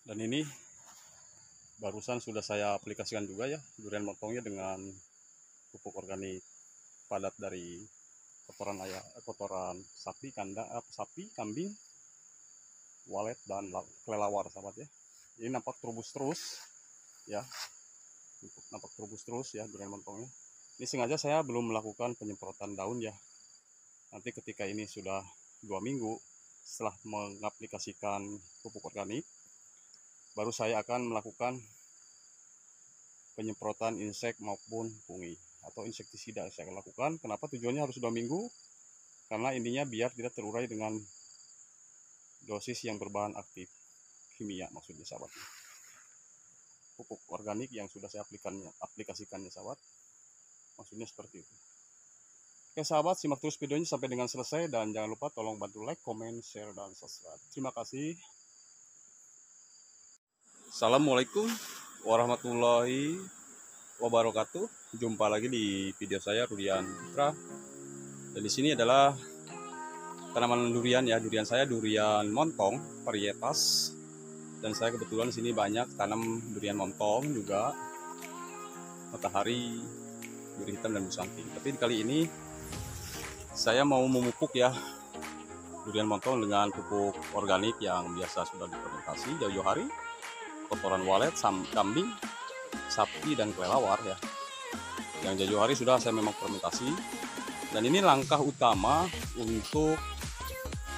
Dan ini barusan sudah saya aplikasikan juga ya, durian montongnya dengan pupuk organik padat dari kotoran sapi, kambing, walet dan kelelawar, sahabat ya. Ini nampak terubus terus ya, nampak terubus terus ya durian montongnya. Ini sengaja saya belum melakukan penyemprotan daun ya. Nanti ketika ini sudah 2 minggu setelah mengaplikasikan pupuk organik, baru saya akan melakukan penyemprotan insek maupun fungi atau insektisida saya akan lakukan. Kenapa tujuannya harus 2 minggu? Karena intinya biar tidak terurai dengan dosis yang berbahan aktif kimia, maksudnya sahabat. Pupuk organik yang sudah saya aplikasikannya sahabat, maksudnya seperti itu. Oke sahabat, simak terus videonya sampai dengan selesai dan jangan lupa tolong bantu like, comment, share, dan subscribe. Terima kasih. Assalamualaikum warahmatullahi wabarakatuh. Jumpa lagi di video saya, Rudian Putra. Dan di sini adalah tanaman durian ya. Durian saya durian montong varietas. Dan saya kebetulan di sini banyak tanam durian montong juga, matahari, duri hitam, dan busanting. Tapi kali ini saya mau memupuk ya durian montong dengan pupuk organik yang biasa sudah difermentasi jauh-jauh hari. Kotoran walet, kambing, sapi, dan kelelawar ya. Yang jauh-jauh hari sudah saya memang fermentasi. Dan ini langkah utama untuk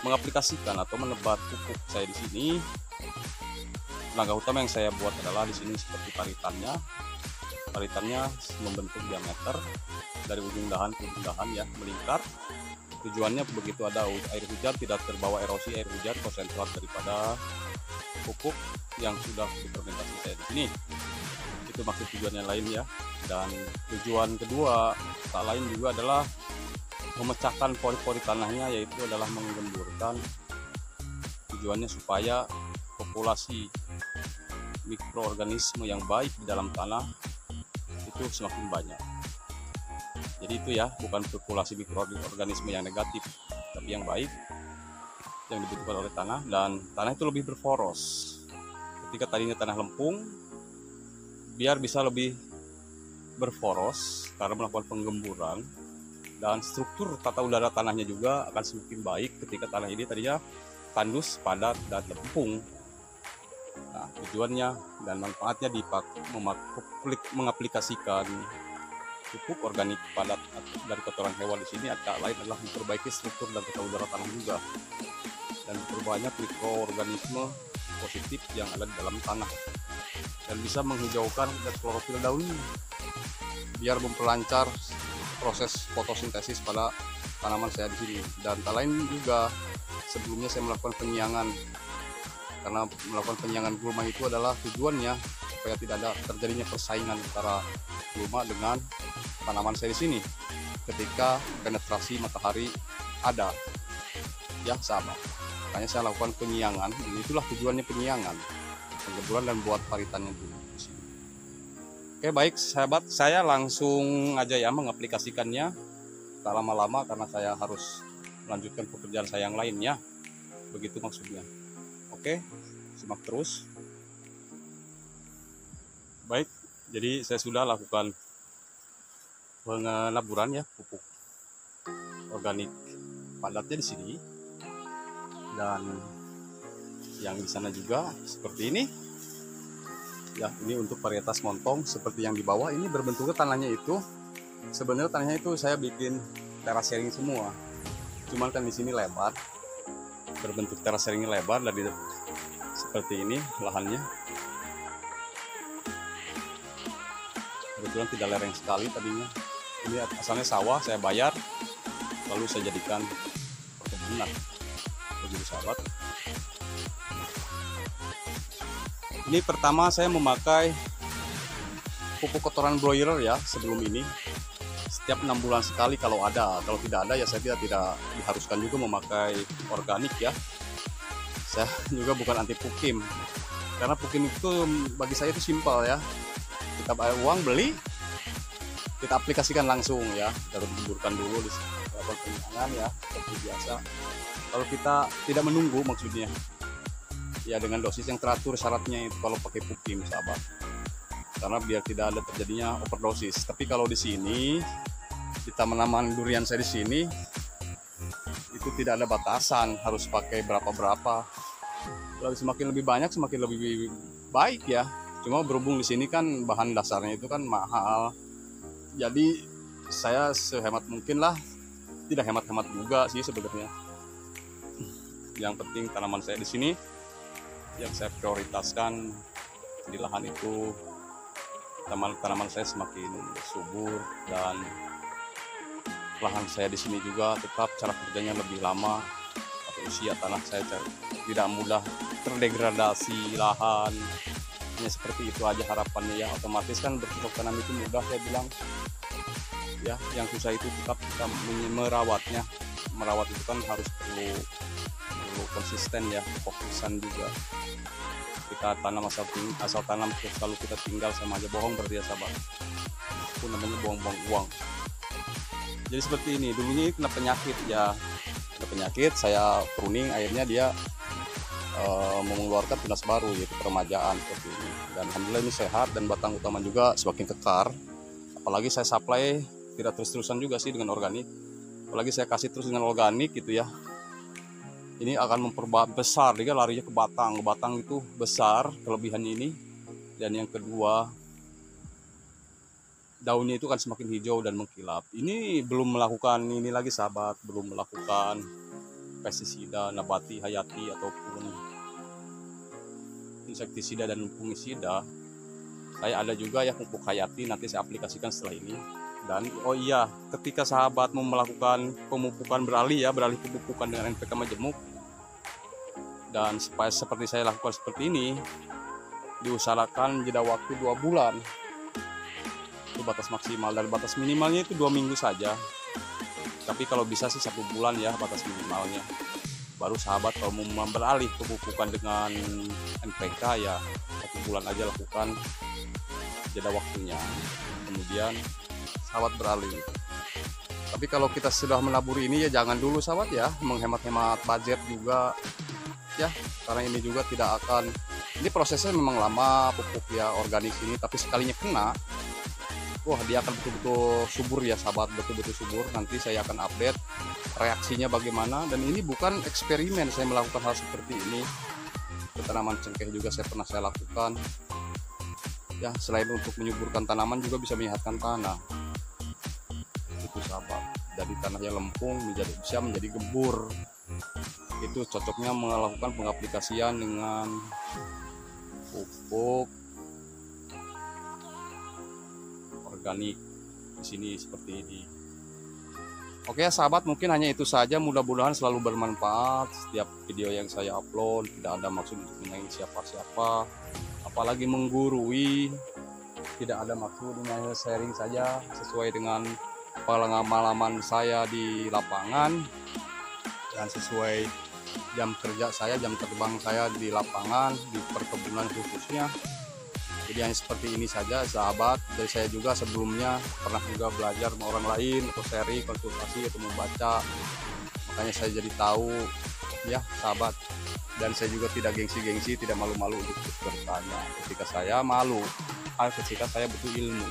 mengaplikasikan atau menebar pupuk saya di sini. Langkah utama yang saya buat adalah di sini seperti paritannya. Paritannya membentuk diameter dari ujung dahan ke ujung dahan ya, melingkar. Tujuannya begitu ada air hujan tidak terbawa erosi air hujan konsentrat daripada pupuk yang sudah difermentasi saya di sini. Itu maksud tujuannya lain ya. Dan tujuan kedua tak lain juga adalah memecahkan pori-pori tanahnya, yaitu adalah menggemburkan. Tujuannya supaya populasi mikroorganisme yang baik di dalam tanah itu semakin banyak. Jadi itu ya, bukan populasi mikroorganisme yang negatif, tapi yang baik yang dibutuhkan oleh tanah. Dan tanah itu lebih berporos. Ketika tadinya tanah lempung, biar bisa lebih berporos karena melakukan penggemburan, dan struktur tata udara tanahnya juga akan semakin baik ketika tanah ini tadinya tandus, padat, dan lempung. Nah, tujuannya dan manfaatnya mengaplikasikan pupuk organik padat dari kotoran hewan di sini lain adalah memperbaiki struktur dan tata udara tanah juga, dan memperbanyak mikroorganisme positif yang ada di dalam tanah, dan bisa menghijaukan klorofil daunnya biar memperlancar proses fotosintesis pada tanaman saya di sini. Dan tak lain juga, sebelumnya saya melakukan penyiangan, karena melakukan penyiangan gulma itu adalah tujuannya supaya tidak ada terjadinya persaingan antara gulma dengan tanaman saya di sini ketika penetrasi matahari ada ya sahabat. Makanya saya lakukan penyiangan. Itulah tujuannya penyiangan, penggemburan dan buat paritannya dulu di sini. Oke baik sahabat, saya langsung aja ya mengaplikasikannya, tak lama-lama karena saya harus melanjutkan pekerjaan saya yang lainnya. Begitu maksudnya. Oke, simak terus. Baik, jadi saya sudah lakukan pengelaburan ya pupuk organik padatnya di sini, dan yang di sana juga seperti ini ya. Ini untuk varietas montong seperti yang di bawah ini berbentuknya tanahnya itu sebenarnya tanahnya itu saya bikin terasering semua, cuman kan di sini lebar, berbentuk terasering lebar, dari seperti ini lahannya. Kebetulan tidak lereng sekali tadinya. Ini asalnya sawah, saya bayar, lalu saya jadikan perkebunan. Begitu sahabat. Ini pertama saya memakai pupuk kotoran broiler ya sebelum ini. Setiap 6 bulan sekali kalau ada. Kalau tidak ada ya saya tidak diharuskan juga memakai organik ya. Saya juga bukan anti pukim, karena pukim itu bagi saya itu simpel ya. Kita bayar uang, beli, kita aplikasikan langsung ya. Kita gemburkan dulu di penyiangan ya seperti biasa. Kalau kita tidak menunggu maksudnya ya dengan dosis yang teratur syaratnya itu kalau pakai pukim sahabat, karena biar tidak ada terjadinya overdosis. Tapi kalau di sini di tanaman durian saya di sini itu tidak ada batasan harus pakai berapa. Kalau semakin lebih banyak semakin lebih baik ya. Cuma berhubung di sini kan bahan dasarnya itu kan mahal, jadi saya sehemat mungkin lah, tidak hemat-hemat juga sih sebenarnya. Yang penting tanaman saya di sini yang saya prioritaskan di lahan itu tanaman saya semakin subur, dan lahan saya di sini juga tetap cara kerjanya lebih lama atau usia tanah saya tidak mudah terdegradasi lahan. Hanya seperti itu aja harapannya ya. Otomatis kan bercocok tanam itu mudah saya bilang ya, yang susah itu tetap kita merawatnya. Merawat itu kan harus perlu konsisten ya, fokusan juga. Kita tanam asal tanam terus kalau kita tinggal sama aja bohong berarti ya sahabat. Itu namanya buang-buang uang. Jadi seperti ini, dulunya kena penyakit ya, kena penyakit, saya pruning, akhirnya dia mengeluarkan tunas baru yaitu peremajaan seperti ini. Dan alhamdulillah ini sehat dan batang utama juga semakin kekar. Apalagi saya supply tidak terus-terusan juga sih dengan organik, apalagi saya kasih terus dengan organik gitu ya, ini akan memperbesar. Dia larinya ke batang itu besar kelebihan ini. Dan yang kedua, daunnya itu kan semakin hijau dan mengkilap. Ini belum melakukan ini lagi sahabat, belum melakukan pestisida nabati hayati ataupun insektisida dan fungisida. Saya ada juga ya pupuk hayati, nanti saya aplikasikan setelah ini. Dan oh iya, ketika sahabat mau melakukan pemupukan beralih pemupukan dengan NPK majemuk, dan supaya seperti saya lakukan seperti ini, diusahakan jeda waktu 2 bulan. Itu batas maksimal, dan batas minimalnya itu 2 minggu saja. Tapi kalau bisa sih 1 bulan ya batas minimalnya. Baru sahabat kalau mau beralih pemupukan dengan NPK ya 1 bulan aja lakukan jeda waktunya. Kemudian sahabat beralih. Tapi kalau kita sudah menaburi ini ya jangan dulu sahabat ya, menghemat-hemat budget juga ya, karena ini juga tidak akan, ini prosesnya memang lama pupuk ya organik ini, tapi sekalinya kena, wah dia akan betul-betul subur ya sahabat, betul-betul subur. Nanti saya akan update reaksinya bagaimana. Dan ini bukan eksperimen saya melakukan hal seperti ini, ke tanaman cengkeh juga saya lakukan ya. Selain untuk menyuburkan tanaman juga bisa menyehatkan tanah itu sahabat, dari tanah yang lempung bisa menjadi gembur. Itu cocoknya melakukan pengaplikasian dengan pupuk organik di sini seperti ini. Oke ya sahabat, mungkin hanya itu saja. Mudah-mudahan selalu bermanfaat setiap video yang saya upload. Tidak ada maksud untuk menyaingi siapa-siapa, apalagi menggurui. Tidak ada maksud, hanya sharing saja sesuai dengan pengalaman saya di lapangan dan sesuai jam kerja saya, jam terbang saya di lapangan, di perkebunan khususnya. Jadi hanya seperti ini saja sahabat. Dari saya juga sebelumnya pernah juga belajar sama orang lain atau sharing, konsultasi atau membaca, makanya saya jadi tahu ya sahabat. Dan saya juga tidak gengsi-gengsi, tidak malu-malu untuk bertanya ketika saya malu, ketika saya butuh ilmu.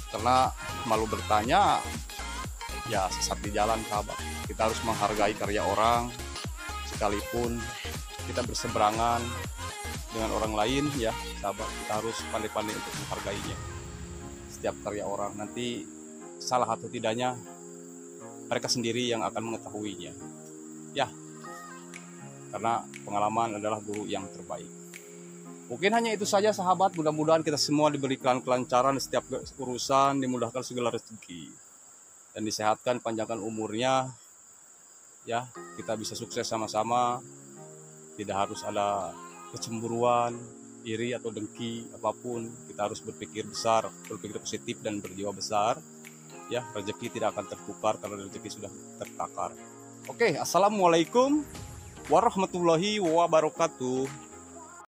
Karena malu bertanya ya sesat di jalan sahabat. Kita harus menghargai karya orang, sekalipun kita berseberangan dengan orang lain ya sahabat, kita harus pandai-pandai untuk menghargainya. Setiap karya orang, nanti salah atau tidaknya mereka sendiri yang akan mengetahuinya ya, karena pengalaman adalah guru yang terbaik. Mungkin hanya itu saja sahabat. Mudah-mudahan kita semua diberikan kelancaran setiap urusan, dimudahkan segala rezeki, dan disehatkan, panjangkan umurnya ya. Kita bisa sukses sama-sama, tidak harus ada kecemburuan, iri atau dengki apapun. Kita harus berpikir besar, berpikir positif dan berjiwa besar ya. Rezeki tidak akan tertukar karena rezeki sudah tertakar. Oke, assalamualaikum warahmatullahi wabarakatuh.